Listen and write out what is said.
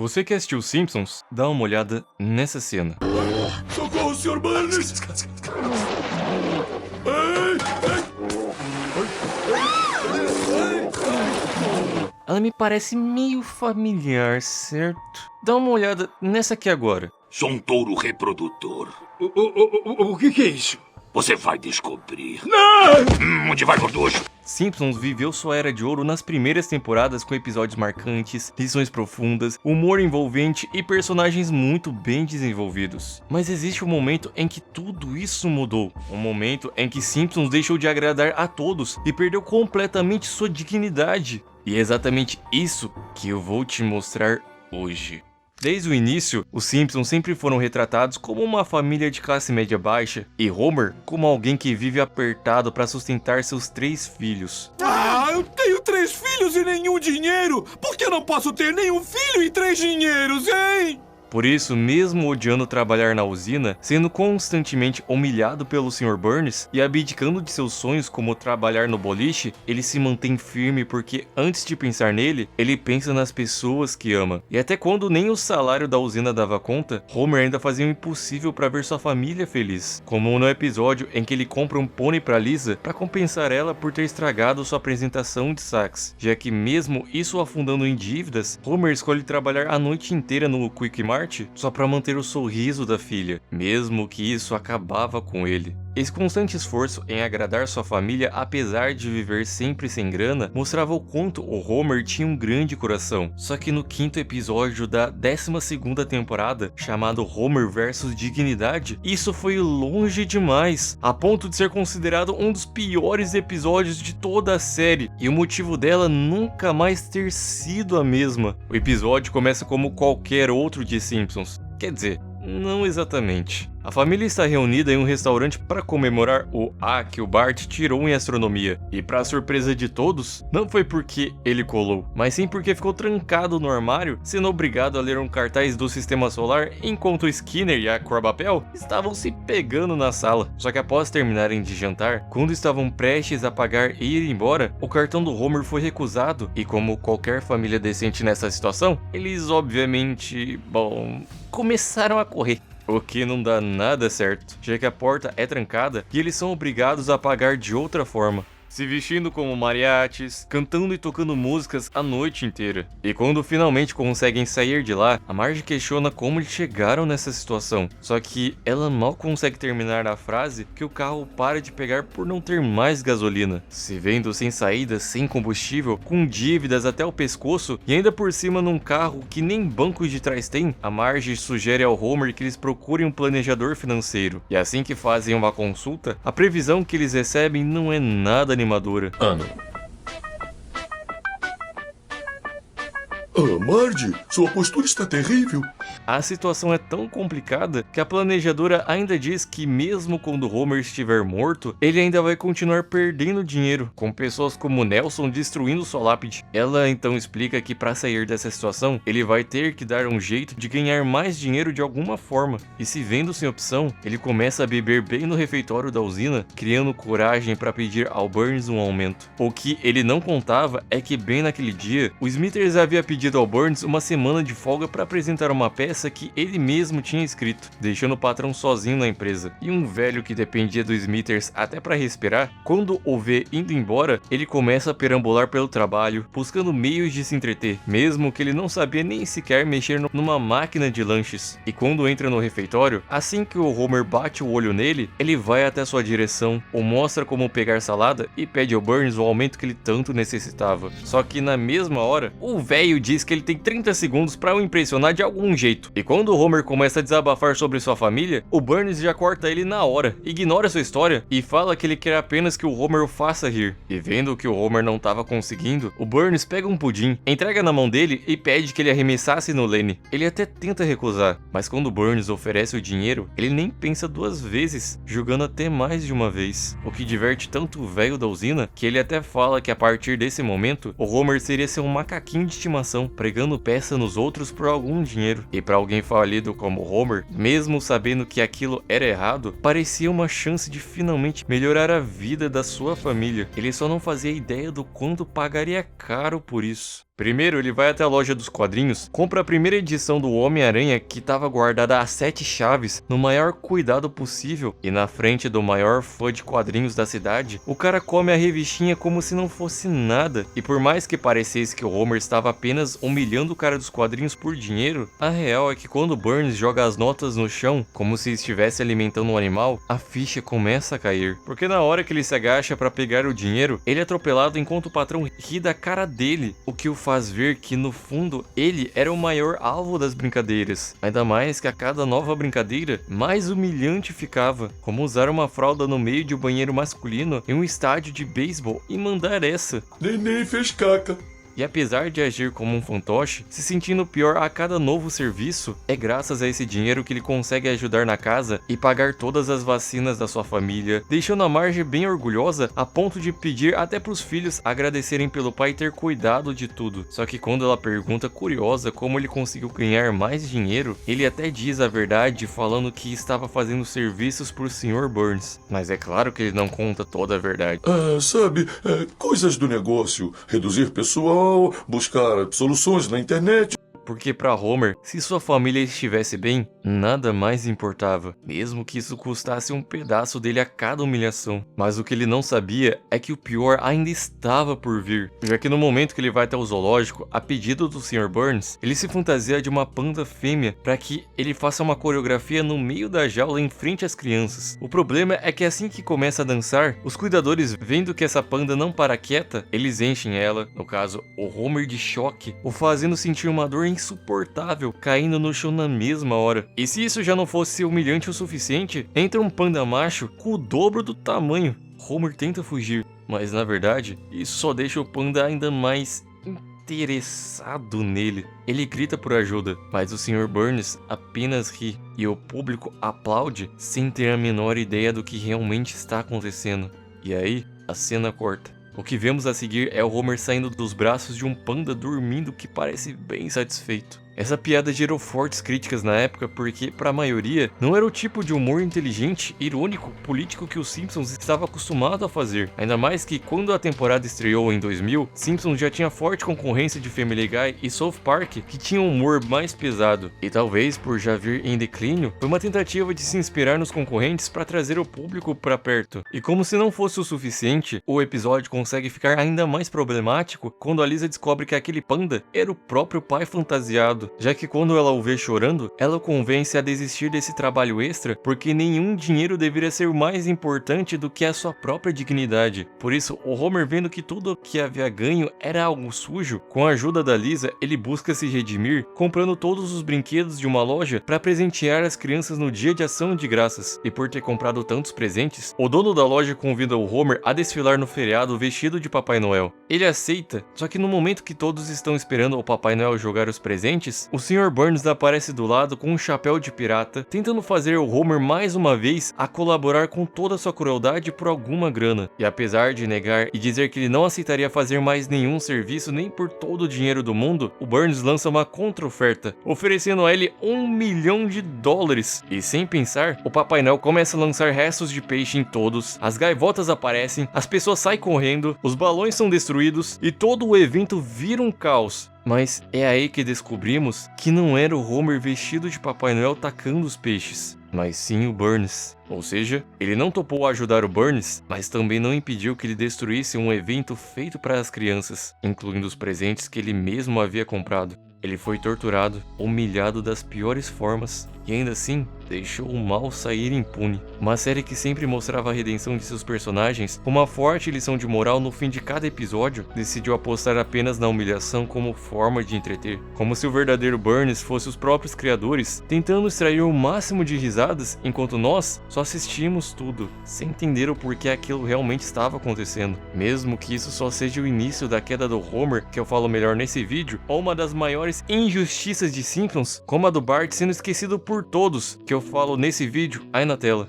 Você que assistiu Simpsons, dá uma olhada nessa cena. Socorro, Sr. Burns! Ela me parece meio familiar, certo? Dá uma olhada nessa aqui agora. Sou um touro reprodutor. O que é isso? Você vai descobrir. Não! Onde vai, gorducho? Simpsons viveu sua era de ouro nas primeiras temporadas com episódios marcantes, lições profundas, humor envolvente e personagens muito bem desenvolvidos. Mas existe um momento em que tudo isso mudou. Um momento em que Simpsons deixou de agradar a todos e perdeu completamente sua dignidade. E é exatamente isso que eu vou te mostrar hoje. Desde o início, os Simpsons sempre foram retratados como uma família de classe média baixa e Homer como alguém que vive apertado para sustentar seus 3 filhos. Eu tenho 3 filhos e nenhum dinheiro! Por que eu não posso ter nenhum filho e 3 dinheiros, hein? Por isso, mesmo odiando trabalhar na usina, sendo constantemente humilhado pelo Sr. Burns e abdicando de seus sonhos como trabalhar no boliche, ele se mantém firme porque antes de pensar nele, ele pensa nas pessoas que ama. E até quando nem o salário da usina dava conta, Homer ainda fazia o impossível para ver sua família feliz. Como no episódio em que ele compra um pônei para Lisa para compensar ela por ter estragado sua apresentação de sax, já que mesmo isso afundando em dívidas, Homer escolhe trabalhar a noite inteira no Quick Mart só para manter o sorriso da filha, mesmo que isso acabava com ele. Esse constante esforço em agradar sua família, apesar de viver sempre sem grana, mostrava o quanto o Homer tinha um grande coração. Só que no 5º episódio da 12ª temporada, chamado Homer vs Dignidade, isso foi longe demais, a ponto de ser considerado um dos piores episódios de toda a série, e o motivo dela nunca mais ter sido a mesma. O episódio começa como qualquer outro de Simpsons, quer dizer, não exatamente. A família está reunida em um restaurante para comemorar o A que o Bart tirou em astronomia. E para surpresa de todos, não foi porque ele colou, mas sim porque ficou trancado no armário, sendo obrigado a ler um cartaz do sistema solar, enquanto Skinner e a Corbapel estavam se pegando na sala. Só que após terminarem de jantar, quando estavam prestes a pagar e ir embora, o cartão do Homer foi recusado. E como qualquer família decente nessa situação, eles obviamente, começaram a correr. O que não dá nada certo, já que a porta é trancada e eles são obrigados a pagar de outra forma, se vestindo como mariachis, cantando e tocando músicas a noite inteira. E quando finalmente conseguem sair de lá, a Marge questiona como eles chegaram nessa situação. Só que ela mal consegue terminar a frase que o carro para de pegar por não ter mais gasolina. Se vendo sem saída, sem combustível, com dívidas até o pescoço e ainda por cima num carro que nem bancos de trás tem, a Marge sugere ao Homer que eles procurem um planejador financeiro. E assim que fazem uma consulta, a previsão que eles recebem não é nada animadora. Marge, sua postura está terrível. A situação é tão complicada que a planejadora ainda diz que mesmo quando Homer estiver morto, ele ainda vai continuar perdendo dinheiro, com pessoas como Nelson destruindo sua lápide. Ela então explica que para sair dessa situação, ele vai ter que dar um jeito de ganhar mais dinheiro de alguma forma. E se vendo sem opção, ele começa a beber bem no refeitório da usina, criando coragem para pedir ao Burns um aumento. O que ele não contava é que bem naquele dia, o Smithers havia pedido ao Burns uma semana de folga para apresentar uma peça que ele mesmo tinha escrito, deixando o patrão sozinho na empresa. E um velho que dependia do Smithers até para respirar, quando o vê indo embora, ele começa a perambular pelo trabalho, buscando meios de se entreter, mesmo que ele não sabia nem sequer mexer numa máquina de lanches. E quando entra no refeitório, assim que o Homer bate o olho nele, ele vai até sua direção, o mostra como pegar salada e pede ao Burns o aumento que ele tanto necessitava. Só que na mesma hora, o velho diz que ele tem 30 segundos para o impressionar de algum jeito. E quando o Homer começa a desabafar sobre sua família, o Burns já corta ele na hora, ignora sua história e fala que ele quer apenas que o Homer o faça rir. E vendo que o Homer não estava conseguindo, o Burns pega um pudim, entrega na mão dele e pede que ele arremessasse no Lenny. Ele até tenta recusar, mas quando o Burns oferece o dinheiro, ele nem pensa 2 vezes, jogando até mais de uma vez. O que diverte tanto o velho da usina, que ele até fala que a partir desse momento, o Homer seria ser um macaquinho de estimação, pregando peça nos outros por algum dinheiro. E para alguém falido como Homer, mesmo sabendo que aquilo era errado, parecia uma chance de finalmente melhorar a vida da sua família. Ele só não fazia ideia do quanto pagaria caro por isso. Primeiro, ele vai até a loja dos quadrinhos, compra a primeira edição do Homem-Aranha que estava guardada a 7 chaves, no maior cuidado possível, e na frente do maior fã de quadrinhos da cidade, o cara come a revistinha como se não fosse nada. E por mais que parecesse que o Homer estava apenas humilhando o cara dos quadrinhos por dinheiro, a real é que quando Burns joga as notas no chão, como se estivesse alimentando um animal, a ficha começa a cair. Porque na hora que ele se agacha para pegar o dinheiro, ele é atropelado enquanto o patrão ri da cara dele, o que o faz ver que no fundo ele era o maior alvo das brincadeiras. Ainda mais que a cada nova brincadeira, mais humilhante ficava, como usar uma fralda no meio de um banheiro masculino em um estádio de beisebol e mandar essa. Neném fez caca. E apesar de agir como um fantoche, se sentindo pior a cada novo serviço, é graças a esse dinheiro que ele consegue ajudar na casa e pagar todas as vacinas da sua família, deixando a Marge bem orgulhosa a ponto de pedir até pros filhos agradecerem pelo pai ter cuidado de tudo. Só que quando ela pergunta curiosa como ele conseguiu ganhar mais dinheiro, ele até diz a verdade falando que estava fazendo serviços pro Sr. Burns. Mas é claro que ele não conta toda a verdade. Sabe, coisas do negócio, reduzir pessoal, buscar soluções na internet. Porque para Homer, se sua família estivesse bem, nada mais importava, mesmo que isso custasse um pedaço dele a cada humilhação. Mas o que ele não sabia é que o pior ainda estava por vir, já que no momento que ele vai até o zoológico, a pedido do Sr. Burns, ele se fantasia de uma panda fêmea para que ele faça uma coreografia no meio da jaula em frente às crianças. O problema é que assim que começa a dançar, os cuidadores, vendo que essa panda não para quieta, eles enchem ela, no caso o Homer, de choque, o fazendo sentir uma dor insuportável, caindo no chão na mesma hora. E se isso já não fosse humilhante o suficiente, entra um panda macho com o dobro do tamanho. Homer tenta fugir, mas na verdade, isso só deixa o panda ainda mais interessado nele. Ele grita por ajuda, mas o Sr. Burns apenas ri, e o público aplaude sem ter a menor ideia do que realmente está acontecendo. E aí, a cena corta. O que vemos a seguir é o Homer saindo dos braços de um panda dormindo que parece bem satisfeito. Essa piada gerou fortes críticas na época porque, para a maioria, não era o tipo de humor inteligente, irônico, político que os Simpsons estava acostumado a fazer. Ainda mais que, quando a temporada estreou em 2000, Simpsons já tinha forte concorrência de Family Guy e South Park, que tinham um humor mais pesado. E talvez, por já vir em declínio, foi uma tentativa de se inspirar nos concorrentes para trazer o público para perto. E como se não fosse o suficiente, o episódio consegue ficar ainda mais problemático quando a Lisa descobre que aquele panda era o próprio pai fantasiado. Já que quando ela o vê chorando, ela o convence a desistir desse trabalho extra porque nenhum dinheiro deveria ser mais importante do que a sua própria dignidade. Por isso, o Homer, vendo que tudo que havia ganho era algo sujo, com a ajuda da Lisa, ele busca se redimir comprando todos os brinquedos de uma loja para presentear as crianças no dia de ação de graças. E por ter comprado tantos presentes, o dono da loja convida o Homer a desfilar no feriado vestido de Papai Noel. Ele aceita, só que no momento que todos estão esperando o Papai Noel jogar os presentes, o Sr. Burns aparece do lado com um chapéu de pirata, tentando fazer o Homer mais uma vez a colaborar com toda sua crueldade por alguma grana. E apesar de negar e dizer que ele não aceitaria fazer mais nenhum serviço nem por todo o dinheiro do mundo, o Burns lança uma contra-oferta, oferecendo a ele $1 milhão. E sem pensar, o Papai Noel começa a lançar restos de peixe em todos, as gaivotas aparecem, as pessoas saem correndo, os balões são destruídos e todo o evento vira um caos. Mas é aí que descobrimos que não era o Homer vestido de Papai Noel tacando os peixes, mas sim o Burns. Ou seja, ele não topou ajudar o Burns, mas também não impediu que ele destruísse um evento feito para as crianças, incluindo os presentes que ele mesmo havia comprado. Ele foi torturado, humilhado das piores formas e ainda assim deixou o mal sair impune. Uma série que sempre mostrava a redenção de seus personagens, uma forte lição de moral no fim de cada episódio, decidiu apostar apenas na humilhação como forma de entreter. Como se o verdadeiro Burns fosse os próprios criadores, tentando extrair o máximo de risadas, enquanto nós só assistimos tudo, sem entender o porquê aquilo realmente estava acontecendo. Mesmo que isso só seja o início da queda do Homer, que eu falo melhor nesse vídeo, ou uma das maiores injustiças de Simpsons, como a do Bart sendo esquecido por todos, que eu falo nesse vídeo aí na tela.